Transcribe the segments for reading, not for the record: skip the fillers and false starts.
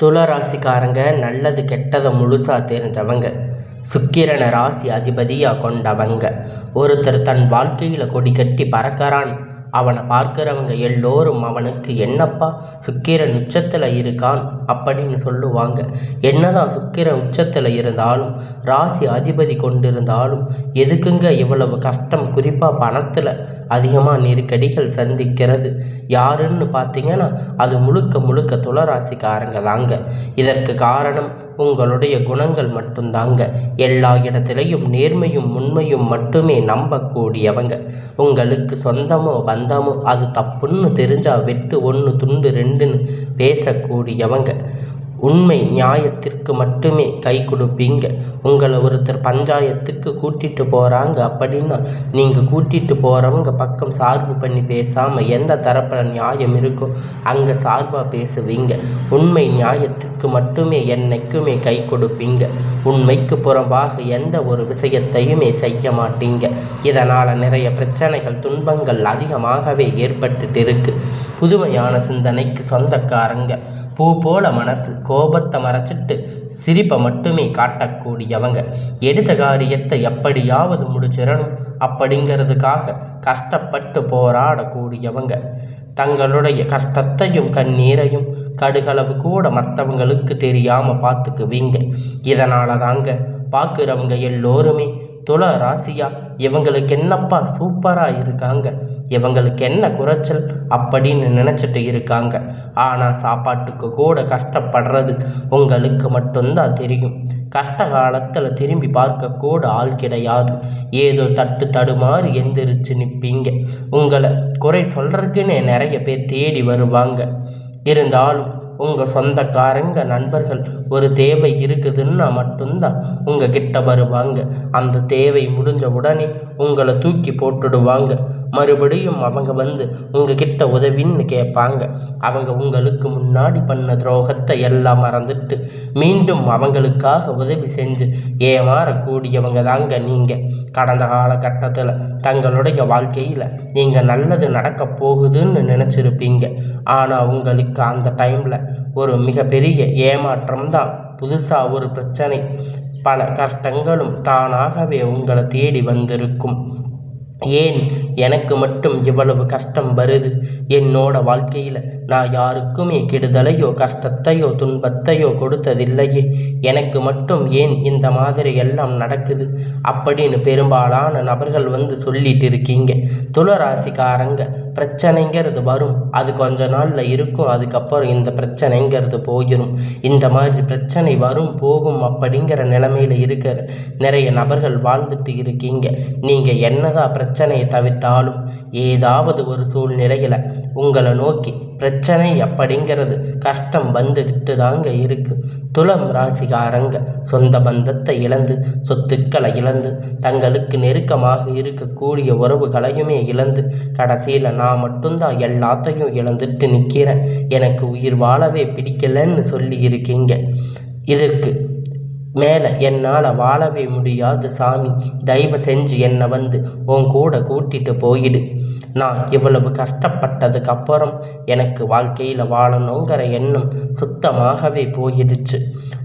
துல ராசிக்காரங்க நல்லது கெட்டதை முழுசா தெரிஞ்சவங்க. சுக்கிரனை ராசி அதிபதியாக கொண்டவங்க. ஒருத்தர் தன் வாழ்க்கையில் கொடி கட்டி பறக்கிறான். அவனை பார்க்குறவங்க எல்லோரும் அவனுக்கு என்னப்பா சுக்கிரன் உச்சத்தில் இருக்கான் அப்படின்னு சொல்லுவாங்க. என்னதான் சுக்கிரன் உச்சத்தில் இருந்தாலும் ராசி அதிபதி கொண்டிருந்தாலும் எதுக்குங்க இவ்வளவு கஷ்டம்? குறிப்பாக பணத்தில் அதிகமாக நெருக்கடிகள் சந்திக்கிறது யாருன்னு பார்த்தீங்கன்னா அது முழுக்க முழுக்க துளராசிக்காரங்க தாங்க. இதற்கு காரணம் உங்களுடைய குணங்கள் மட்டும்தாங்க. எல்லா இடத்துலையும் நேர்மையும் உண்மையும் மட்டுமே நம்பக்கூடியவங்க. உங்களுக்கு சொந்தமோ பந்தமோ அது தப்புன்னு தெரிஞ்சா வெட்டு 1 துண்டு 2ன்னு பேசக்கூடியவங்க. உண்மை நியாயத்திற்கு மட்டுமே கை கொடுப்பீங்க. உங்களை ஒருத்தர் பஞ்சாயத்துக்கு கூட்டிகிட்டு போகிறாங்க அப்படின்னா நீங்கள் கூட்டிகிட்டு போகிறவங்க பக்கம் சார்பு பண்ணி பேசாமல் எந்த தரப்பில் நியாயம் இருக்கோ அங்கே சார்பாக பேசுவீங்க. உண்மை நியாயத்திற்கு மட்டுமே என்னைக்குமே கை கொடுப்பீங்க. உண்மைக்கு புறம்பாக எந்த ஒரு விஷயத்தையுமே செய்ய மாட்டீங்க. இதனால் நிறைய பிரச்சனைகள் துன்பங்கள் அதிகமாகவே ஏற்பட்டுட்டு இருக்கு. புதுமையான சிந்தனைக்கு சொந்தக்காரங்க. பூ போல மனசு, கோபத்தை மறைச்சிட்டு சிரிப்பை மட்டுமே காட்டக்கூடியவங்க. எடுத்த காரியத்தை எப்படியாவது முடிச்சிடணும் அப்படிங்கிறதுக்காக கஷ்டப்பட்டு போராடக்கூடியவங்க. தங்களுடைய கஷ்டத்தையும் கண்ணீரையும் கடுகளவு கூட மற்றவங்களுக்கு தெரியாமல் பார்த்துக்குவீங்க. இதனால தாங்க பார்க்குறவங்க எல்லோருமே துல ராசியா இவங்களுக்கு என்னப்பா சூப்பராக இருக்காங்க, இவங்களுக்கு என்ன குறைச்சல் அப்படின்னு நினச்சிட்டு இருக்காங்க. ஆனால் சாப்பாட்டுக்கு கூட கஷ்டப்படுறது உங்களுக்கு மட்டும்தான் தெரியும். கஷ்ட காலத்தில் திரும்பி பார்க்கக்கூட ஆள் கிடையாது. ஏதோ தடுமாறி எந்திரிச்சு நிற்பீங்க. உங்களை குறை சொல்கிறதுக்குன்னு நிறைய பேர் தேடி வருவாங்க. இருந்தாலும் உங்கள் சொந்தக்காரங்க நண்பர்கள் ஒரு தேவை இருக்குதுன்னா மட்டும்தான் உங்கள் கிட்ட வருவாங்க. அந்த தேவை முடிஞ்ச உடனே உங்களை தூக்கி போட்டுடுவாங்க. மறுபடியும் அவங்க வந்து உங்ககிட்ட உதவின்னு கேட்பாங்க. அவங்க உங்களுக்கு முன்னாடி பண்ண துரோகத்தை எல்லாம் மறந்துட்டு மீண்டும் அவங்களுக்காக உதவி செஞ்சு ஏமாறக்கூடியவங்க தாங்க நீங்கள். கடந்த காலகட்டத்தில் தங்களுடைய வாழ்க்கையில் நீங்கள் நல்லது நடக்க போகுதுன்னு நினச்சிருப்பீங்க. ஆனால் உங்களுக்கு அந்த டைமில் ஒரு மிகப்பெரிய ஏமாற்றம் தான். புதுசாக ஒரு பிரச்சனை, பல கஷ்டங்களும் தானாகவே உங்களை தேடி வந்திருக்கும். ஏன் எனக்கு மட்டும் இவ்வளவு கஷ்டம் வருது? என்னோட வாழ்க்கையில் நான் யாருக்குமே கெடுதலையோ கஷ்டத்தையோ துன்பத்தையோ கொடுத்ததில்லையே, எனக்கு மட்டும் ஏன் இந்த மாதிரி எல்லாம் நடக்குது அப்படின்னு பெரும்பாலான நபர்கள் வந்து சொல்லிட்டு இருக்கீங்க. துளராசிக்காரங்க பிரச்சனைங்கிறது வரும், அது கொஞ்ச நாளில் இருக்கும், அதுக்கப்புறம் இந்த பிரச்சனைங்கிறது போயிடும். இந்த மாதிரி பிரச்சனை வரும் போகும் அப்படிங்கிற நிலைமையில் இருக்கிற நிறைய நபர்கள் வாழ்ந்துட்டு இருக்கீங்க. நீங்கள் என்னதான் பிரச்சனையை தவிர்த்தாலும் ஏதாவது ஒரு சூழ்நிலையில் உங்களை நோக்கி பிரச்சனை அப்படிங்கிறது கஷ்டம் வந்துட்டு தாங்க இருக்கு. துலம் ராசிக்காரங்க சொந்த பந்தத்தை இழந்து, சொத்துக்களை இழந்து, தங்களுக்கு நெருக்கமாக இருக்கக்கூடிய உறவுகளையுமே இழந்து, கடைசியில் நான் மட்டும்தான் எல்லாத்தையும் இழந்துட்டு நிற்கிறேன், எனக்கு உயிர் வாழவே பிடிக்கலன்னு சொல்லி இருக்கீங்க. இதற்கு மேலே என்னால் வாழவே முடியாது சாமி, தயவு செஞ்சு என்னை வந்து உன் கூட கூட்டிட்டு போயிடு. நான் இவ்வளவு கஷ்டப்பட்டதுக்கு அப்புறம் எனக்கு வாழ்க்கையில் வாழணுங்கிற எண்ணம் சுத்தமாகவே போயிடுச்சு.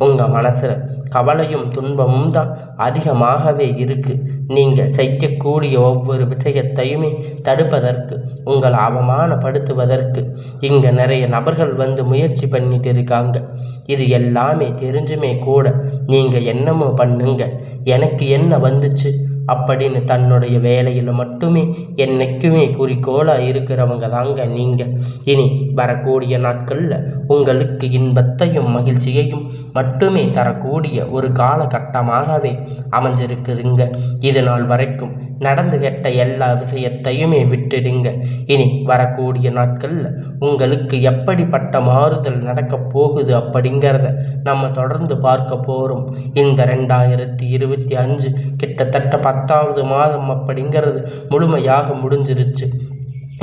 உங்கள் மனசில் கவலையும் துன்பமும் தான் அதிகமாகவே இருக்குது. நீங்கள் செய்யக்கூடிய ஒவ்வொரு விஷயத்தையுமே தடுப்பதற்கு, உங்களை அவமானப்படுத்துவதற்கு இங்கே நிறைய நபர்கள் வந்து முயற்சி பண்ணிட்டு இருக்காங்க. இது எல்லாமே தெரிஞ்சுமே கூட நீங்கள் என்னமோ பண்ணுங்க, எனக்கு என்ன வந்துச்சு அப்படின்னு தன்னுடைய வேலையில் மட்டுமே என்னைக்குமே குறிக்கோளாக இருக்கிறவங்க தாங்க நீங்கள். இனி வரக்கூடிய நாட்களில் உங்களுக்கு இன்பத்தையும் மகிழ்ச்சியையும் மட்டுமே தரக்கூடிய ஒரு காலகட்டமாகவே அமைஞ்சிருக்குதுங்க. இது நாள் வரைக்கும் நடந்து கெட்ட எல்லா விஷயத்தையுமே விட்டுடுங்க. இனி வரக்கூடிய நாட்களில் உங்களுக்கு எப்படிப்பட்ட மாறுதல் நடக்க போகுது அப்படிங்கிறத நம்ம தொடர்ந்து பார்க்க போகிறோம். இந்த 2025 கிட்டத்தட்ட 10வது மாதம் அப்படிங்கிறது முழுமையாக முடிஞ்சிருச்சு.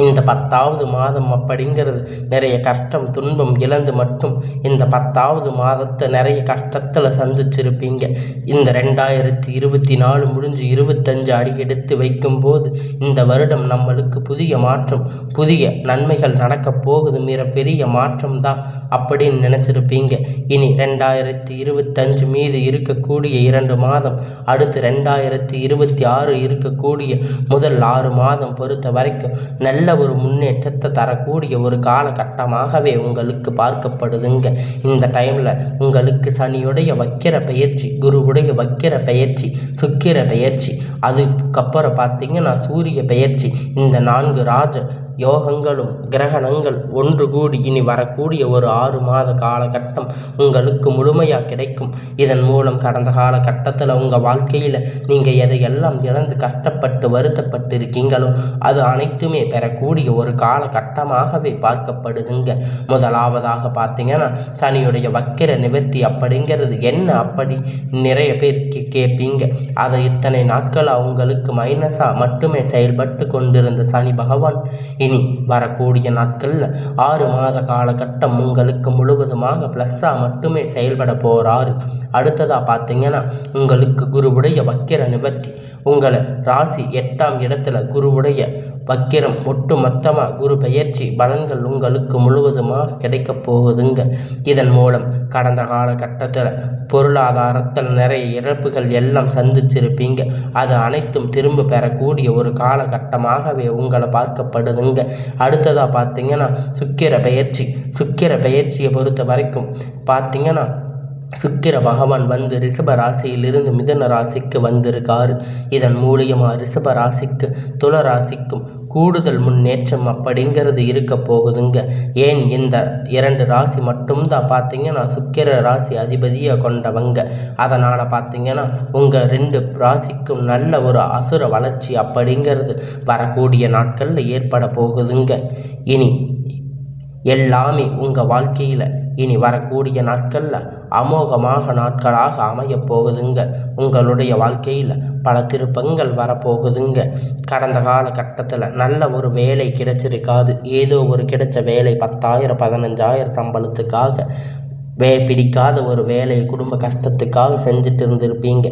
இந்த 10வது மாதம் அப்படிங்கிறது நிறைய கஷ்டம் துன்பம் இழந்து மட்டும் இந்த 10வது மாதத்தை நிறைய கஷ்டத்தில் சந்திச்சிருப்பீங்க. இந்த 2024 முடிஞ்சு 25 அடி எடுத்து வைக்கும்போது இந்த வருடம் நம்மளுக்கு புதிய மாற்றம் புதிய நன்மைகள் நடக்க போகுது, மிகப்பெரிய மாற்றம் தான் அப்படின்னு நினச்சிருப்பீங்க. இனி 2025 மீது இருக்கக்கூடிய 2 மாதம், அடுத்து 2026 இருக்கக்கூடிய முதல் 6 மாதம் பொறுத்த வரைக்கும் நல்ல ஒரு முன்னேற்றத்தை தரக்கூடிய ஒரு காலகட்டமாகவே உங்களுக்கு பார்க்கப்படுதுங்க. இந்த டைமில் உங்களுக்கு சனியுடைய வக்கிர பயிற்சி, குருவுடைய வக்கிர பயிற்சி, சுக்கிர பயிற்சி, அதுக்கப்புறம் பார்த்தீங்கன்னா சூரிய பயிற்சி, இந்த 4 ராஜ யோகங்களும் கிரகணங்கள் ஒன்று கூடி இனி வரக்கூடிய ஒரு 6 மாத காலகட்டம் உங்களுக்கு முழுமையாக கிடைக்கும். இதன் மூலம் கடந்த காலகட்டத்தில் உங்கள் வாழ்க்கையில் நீங்கள் எதையெல்லாம் இழந்து கஷ்டப்பட்டு வருத்தப்பட்டு இருக்கீங்களோ அது அனைத்துமே பெறக்கூடிய ஒரு காலகட்டமாகவே பார்க்கப்படுதுங்க. முதலாவதாக பார்த்தீங்கன்னா சனியுடைய வக்கிர நிவர்த்தி அப்படிங்கிறது என்ன அப்படி நிறைய பேர் கேட்பீங்க. அதை இத்தனை நாட்கள் அவங்களுக்கு மைனஸாக மட்டுமே செயல்பட்டு கொண்டிருந்த சனி பகவான் இனி வரக்கூடிய நாட்களில் 6 மாத காலகட்டம் உங்களுக்கு முழுவதுமாக ப்ளஸ்ஸாக மட்டுமே செயல்பட போகிறாரு. அடுத்ததாக பார்த்தீங்கன்னா உங்களுக்கு குருவுடைய வக்கிர நிவர்த்தி, உங்களை ராசி 8ஆம் இடத்துல குருவுடைய வக்கிரம் ஒட்டு மொத்தமாக குரு பெயர்ச்சி பலன்கள் உங்களுக்கு முழுவதுமாக கிடைக்க போகுதுங்க. இதன் மூலம் கடந்த காலகட்டத்தில் பொருளாதாரத்தில் நிறைய இழப்புகள் எல்லாம் சந்திச்சிருப்பீங்க. அது அனைத்தும் திரும்ப பெறக்கூடிய ஒரு காலகட்டமாகவே உங்களை பார்க்கப்படுதுங்க. அடுத்ததாக பார்த்தீங்கன்னா சுக்கிர பயிற்சியை பொறுத்த வரைக்கும் பார்த்தீங்கன்னா சுக்கிர பகவான் வந்து ரிஷப ராசியிலிருந்து மிதுன ராசிக்கு வந்திருக்காரு. இதன் மூலியமாக ரிஷப ராசிக்கு துல ராசிக்கும் கூடுதல் முன்னேற்றம் அப்படிங்கிறது இருக்க போகுதுங்க. ஏன் இந்த 2 ராசி மட்டும்தான் பார்த்தீங்கன்னா சுக்கிர ராசி அதிபதியாக கொண்டவங்க. அதனால் பார்த்தீங்கன்னா உங்கள் 2 ராசிக்கும் நல்ல ஒரு அசுர வளர்ச்சி அப்படிங்கிறது வரக்கூடிய நாட்களில் ஏற்பட போகுதுங்க. இனி எல்லாமே உங்கள் வாழ்க்கையில் இனி வரக்கூடிய நாட்களில் அமோகமாக நாட்களாக அமையப் போகுதுங்க. உங்களுடைய வாழ்க்கையில் பல திருப்பங்கள் வரப்போகுதுங்க. கடந்த காலகட்டத்தில் நல்ல ஒரு வேலை கிடைச்சிருக்காது. ஏதோ ஒரு கிடைச்ச வேலை 10,000 15,000 சம்பளத்துக்காக பிடிக்காத ஒரு வேலையை குடும்ப கஷ்டத்துக்காக செஞ்சுட்டு இருந்திருப்பீங்க.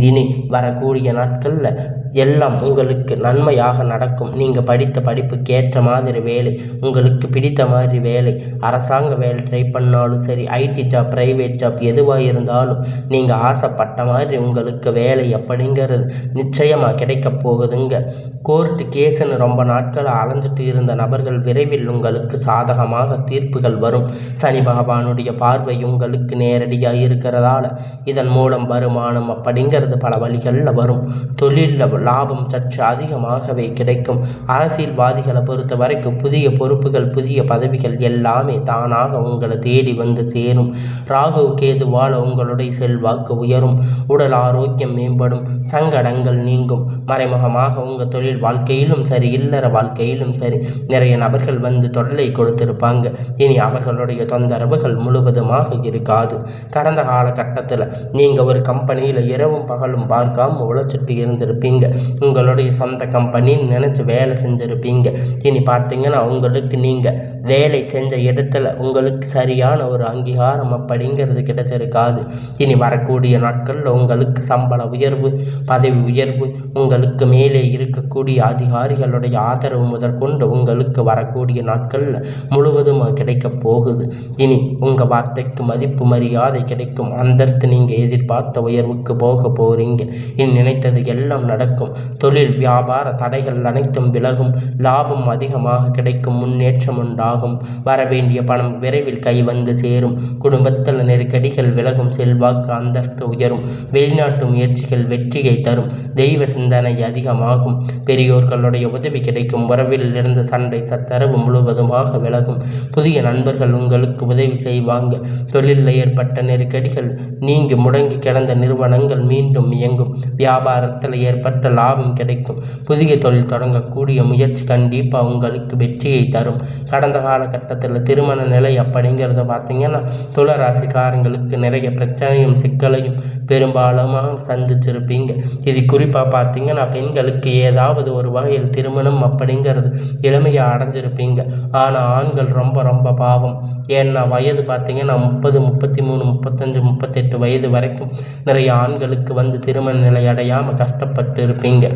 இனி வரக்கூடிய நாட்களில் எல்லாம் உங்களுக்கு நன்மையாக நடக்கும். நீங்கள் படித்த படிப்புக்கு ஏற்ற மாதிரி வேலை, உங்களுக்கு பிடித்த மாதிரி வேலை, அரசாங்க வேலை ட்ரை பண்ணாலும் சரி, ஐடி ஜாப், ப்ரைவேட் ஜாப் எதுவாக இருந்தாலும் நீங்கள் ஆசைப்பட்ட மாதிரி உங்களுக்கு வேலை அப்படிங்கிறது நிச்சயமாக கிடைக்க போகுதுங்க. கோர்ட்டு கேஸுன்னு ரொம்ப நாட்கள் அலைஞ்சிட்டு இருந்த நபர்கள் விரைவில் உங்களுக்கு சாதகமாக தீர்ப்புகள் வரும். சனி பகவானுடைய பார்வை உங்களுக்கு நேரடியாக இருக்கிறதால இதன் மூலம் வருமானம் அப்படிங்கிறது பல வழிகளில் வரும். தொழிலில் லாபம் சற்று அதிகமாகவே கிடைக்கும். அரசியல்வாதிகளை பொறுத்த வரைக்கும் புதிய பொறுப்புகள் புதிய பதவிகள் எல்லாமே தானாக உங்களை தேடி வந்து சேரும். ராகு கேதுவால் உங்களுடைய செல்வாக்கு உயரும். உடல் ஆரோக்கியம் மேம்படும். சங்கடங்கள் நீங்கும். மறைமுகமாக உங்கள் தொழில் வாழ்க்கையிலும் சரி, இல்லற வாழ்க்கையிலும் சரி நிறைய நபர்கள் வந்து தொல்லை கொடுத்திருப்பாங்க. இனி அவர்களுடைய தொந்தரவுகள் முழுவதுமாக இருக்காது. கடந்த காலகட்டத்தில் நீங்கள் ஒரு கம்பெனியில் இரவும் பகலும் பார்க்காம உழைச்சிட்டு இருந்திருப்பீங்க. உங்களுடைய சொந்த கம்பெனின்னு நினச்சி வேலை செஞ்சுருப்பீங்க. இனி பார்த்தீங்கன்னா உங்களுக்கு நீங்கள் வேலை செஞ்ச இடத்துல உங்களுக்கு சரியான ஒரு அங்கீகாரம் அப்படிங்கிறது கிடைச்சிருக்காது. இனி வரக்கூடிய நாட்களில் உங்களுக்கு சம்பள உயர்வு, பதவி உயர்வு, உங்களுக்கு மேலே இருக்கக்கூடிய அதிகாரிகளுடைய ஆதரவு முதற்கொண்டு உங்களுக்கு வரக்கூடிய நாட்களில் முழுவதுமாக கிடைக்க போகுது. இனி உங்கள் வார்த்தைக்கு மதிப்பு மரியாதை கிடைக்கும். அந்தஸ்து நீங்கள் எதிர்பார்த்த உயர்வுக்கு போக போகிறீங்க. இனி நினைத்தது எல்லாம் நடக்கும். தொழில் வியாபார தடைகள் அனைத்தும் விலகும். லாபம் அதிகமாக கிடைக்கும். முன்னேற்றம் உண்டாகும். வரவேண்டிய பணம் விரைவில் கை வந்து சேரும். குடும்பத்தில் நெருக்கடிகள் விலகும். செல்வாக்கு அந்தஸ்து உயரும். வெளிநாட்டு முயற்சிகள் வெற்றியை தரும். தெய்வ சிந்தனை அதிகமாகும். பெரியோர்களுடைய உதவி கிடைக்கும். உறவில் இருந்த சண்டை சச்சரவு முழுவதுமாக விலகும். புதிய நண்பர்கள் உங்களுக்கு உதவி செய்வாங்க. தொழிலில் ஏற்பட்ட நெருக்கடிகள் நீங்கி முடங்கி கிடந்த நிறுவனங்கள் மீண்டும் இயங்கும். வியாபாரத்தில் ஏற்பட்ட லாபம் கிடைக்கும். புதிய தொழில் தொடங்கக்கூடிய முயற்சி கண்டிப்பாக உங்களுக்கு வெற்றியை தரும். கடந்த காலகட்டத்தில் திருமண நிலை அப்படிங்கிறத பார்த்தீங்கன்னா துளராசிக்காரங்களுக்கு நிறைய பிரச்சனையும் சிக்கலையும் பெரும்பாலுமாக சந்திச்சிருப்பீங்க. இது குறிப்பாக பார்த்தீங்கன்னா பெண்களுக்கு ஏதாவது ஒரு வகையில் திருமணம் அப்படிங்கிறது இளமையை அடைஞ்சிருப்பீங்க. ஆனால் ஆண்கள் ரொம்ப ரொம்ப பாவம். ஏன்னா வயது பார்த்தீங்கன்னா 30, 33, 35, 38 வயது வரைக்கும் நிறைய ஆண்களுக்கு வந்து திருமண நிலை அடையாமல் கஷ்டப்பட்டு இருப்பீங்க.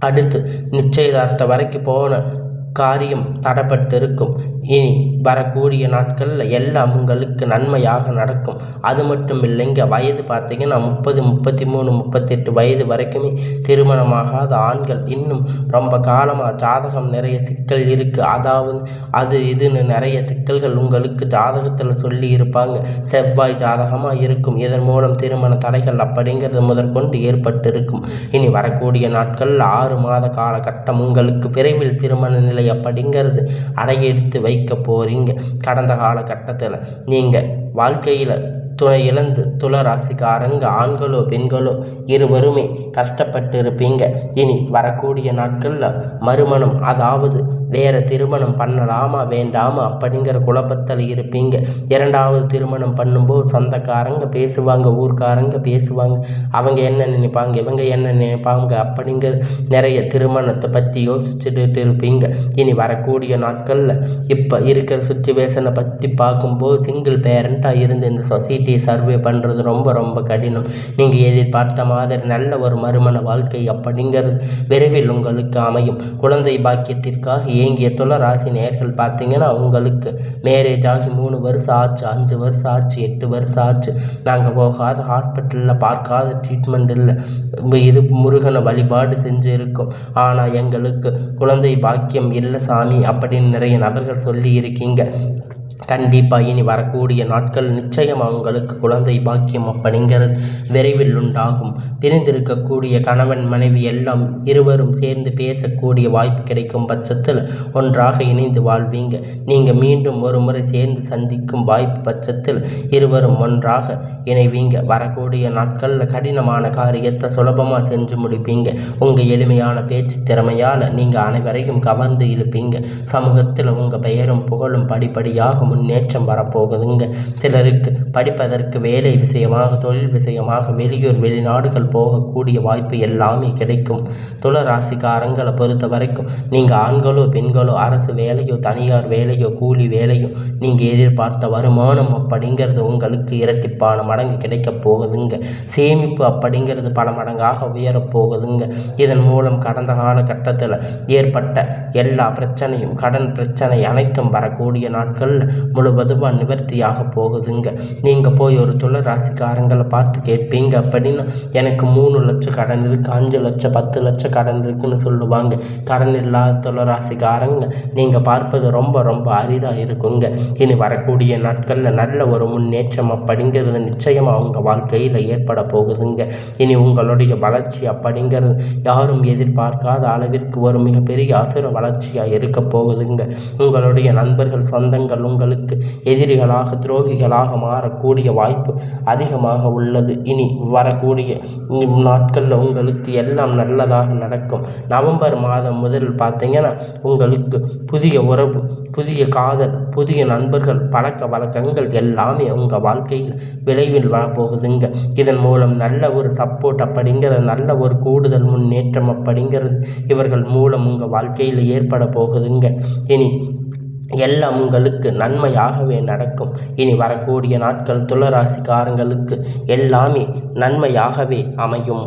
அடுத்து நிச்சயதார்த்த வரைக்கும் போன காரியம் தடைப்பட்டு இருக்கும். இனி வரக்கூடிய நாட்களில் எல்லாம் உங்களுக்கு நன்மையாக நடக்கும். அது மட்டும் இல்லைங்க, வயது பார்த்தீங்கன்னா 30, 33, 38 வயது வரைக்குமே திருமணமாகாத ஆண்கள் இன்னும் ரொம்ப காலமாக ஜாதகம் நிறைய சிக்கல் இருக்குது. அதாவது அது இதுன்னு நிறைய சிக்கல்கள் உங்களுக்கு ஜாதகத்தில் சொல்லி இருப்பாங்க. செவ்வாய் ஜாதகமாக இருக்கும். இதன் மூலம் திருமண தடைகள் அப்படிங்கிறது முதற்கொண்டு ஏற்பட்டு இருக்கும். இனி வரக்கூடிய நாட்களில் 6 மாத காலகட்டம் உங்களுக்கு விரைவில் திருமண நிலை அப்படிங்கிறது அடையெடுத்து வைக்க போறீங்க. கடந்த காலகட்டத்தில் நீங்கள் வாழ்க்கையில் துணை இழந்து துளராசிக்காரங்க ஆண்களோ பெண்களோ இருவருமே கஷ்டப்பட்டு இருப்பீங்க. இனி வரக்கூடிய நாட்களில் மறுமணம், அதாவது வேறு திருமணம் பண்ணலாமா வேண்டாமா அப்படிங்கிற குழப்பத்தில் இருப்பீங்க. இரண்டாவது திருமணம் பண்ணும்போது சொந்தக்காரங்க பேசுவாங்க, ஊர்க்காரங்க பேசுவாங்க. அவங்க என்ன நினைப்பாங்க, இவங்க என்ன நினைப்பாங்க அப்படிங்கிற நிறைய திருமணத்தை பற்றி யோசிச்சுட்டு இருப்பீங்க. இனி வரக்கூடிய நாட்களில் இப்போ இருக்கிற சுச்சுவேஷனை பற்றி பார்க்கும்போது சிங்கிள் பேரண்ட்டாக இருந்து இந்த சொசைட்டியை சர்வே பண்ணுறது ரொம்ப ரொம்ப கடினம். நீங்கள் எதிர்பார்த்த மாதிரி நல்ல ஒரு மறுமண வாழ்க்கை அப்படிங்கிறது விரைவில் உங்களுக்கு அமையும். குழந்தை பாக்கியத்திற்காக ஏங்கிய துளராசி நேயர்கள் பார்த்தீங்கன்னா உங்களுக்கு மேரேஜ் ஆகி 3 வருஷம் ஆச்சு, 5 வருஷம் ஆச்சு, 8 வருஷம் ஆச்சு, நாங்கள் போகாத ஹாஸ்பிட்டலில் பார்க்காத ட்ரீட்மெண்ட் இல்லை, இது முருகனை வழிபாடு செஞ்சு இருக்கோம், ஆனால் எங்களுக்கு குழந்தை பாக்கியம் இல்லை சாமி அப்படின்னு நிறைய நபர்கள் சொல்லி இருக்கீங்க. கண்டிப்பாக இனி வரக்கூடிய நாட்கள் நிச்சயமாக உங்களுக்கு குழந்தை பாக்கியம் அப்படிங்கிறது விரைவில் உண்டாகும். பிரிந்திருக்கக்கூடிய கணவன் மனைவி எல்லாம் இருவரும் சேர்ந்து பேசக்கூடிய வாய்ப்பு கிடைக்கும் பட்சத்தில் ஒன்றாக இணைந்து வாழ்வீங்க. நீங்கள் மீண்டும் ஒரு முறை சேர்ந்து சந்திக்கும் வாய்ப்பு பட்சத்தில் இருவரும் ஒன்றாக இணைவீங்க. வரக்கூடிய நாட்களில் கடினமான காரியத்தை சுலபமாக செஞ்சு முடிப்பீங்க. உங்கள் எளிமையான பேச்சு திறமையால் நீங்கள் அனைவரையும் கவர்ந்து இழுப்பீங்க. சமூகத்தில் உங்கள் பெயரும் புகழும் படிப்படியாக முன்னேற்றம் வரப்போகுதுங்க. சிலருக்கு படிப்பதற்கு வேலை விஷயமாக, தொழில் விஷயமாக வெளியூர் வெளிநாடுகள் போகக்கூடிய வாய்ப்பு எல்லாமே கிடைக்கும். துளராசிக்காரங்களை பொறுத்த வரைக்கும் நீங்கள் ஆண்களோ பெண்களோ அரசு வேலையோ தனியார் வேலையோ கூலி வேலையோ நீங்கள் எதிர்பார்த்த வருமானம் அப்படிங்கிறது உங்களுக்கு இரட்டிப்பான மடங்கு கிடைக்க போகுதுங்க. சேமிப்பு அப்படிங்கிறது பல மடங்காக உயரப்போகுதுங்க. இதன் மூலம் கடந்த காலகட்டத்தில் ஏற்பட்ட எல்லா பிரச்சனையும், கடன் பிரச்சனை அனைத்தும் வரக்கூடிய நாட்களில் முழுவதுமாக நிவர்த்தியாக போகுதுங்க. நீங்கள் போய் ஒரு துளராசிக்காரங்களை பார்த்து கேட்பீங்க அப்படின்னா எனக்கு 3 லட்சம் கடன் இருக்குது, 5 லட்சம் 10 லட்சம் கடன் இருக்குன்னு சொல்லுவாங்க. கடன் இல்லாத துளராசிக்காரங்க நீங்கள் பார்ப்பது ரொம்ப ரொம்ப அரிதாக இருக்குங்க. இனி வரக்கூடிய நாட்களில் நல்ல ஒரு முன்னேற்றம் அப்படிங்கிறது நிச்சயமாக அவங்க வாழ்க்கையில் ஏற்பட போகுதுங்க. இனி உங்களுடைய வளர்ச்சி அப்படிங்கிறது யாரும் எதிர்பார்க்காத அளவிற்கு ஒரு மிகப்பெரிய அசுர வளர்ச்சியாக இருக்க போகுதுங்க. உங்களுடைய நண்பர்கள் சொந்தங்கள் உங்களுக்கு எதிரிகளாக துரோகிகளாக மாறக்கூடிய வாய்ப்பு அதிகமாக உள்ளது. இனி வரக்கூடிய நாட்களில் உங்களுக்கு எல்லாம் நல்லதாக நடக்கும். நவம்பர் மாதம் முதல் பார்த்தீங்கன்னா உங்களுக்கு புதிய உறவு, புதிய காதல், புதிய நண்பர்கள், பழக்க வழக்கங்கள் எல்லாமே உங்கள் வாழ்க்கையில் விளைவில் வரப்போகுதுங்க. இதன் மூலம் நல்ல ஒரு சப்போர்ட் அப்படிங்கிறது, நல்ல ஒரு கூடுதல் முன்னேற்றம் அப்படிங்கிறது இவர்கள் மூலம் உங்கள் வாழ்க்கையில் ஏற்பட போகுதுங்க. இனி எல்லாம் உங்களுக்கு நன்மையாகவே நடக்கும். இனி வரக்கூடிய நாட்கள் துளராசிக்காரங்களுக்கு எல்லாமே நன்மையாகவே அமையும்.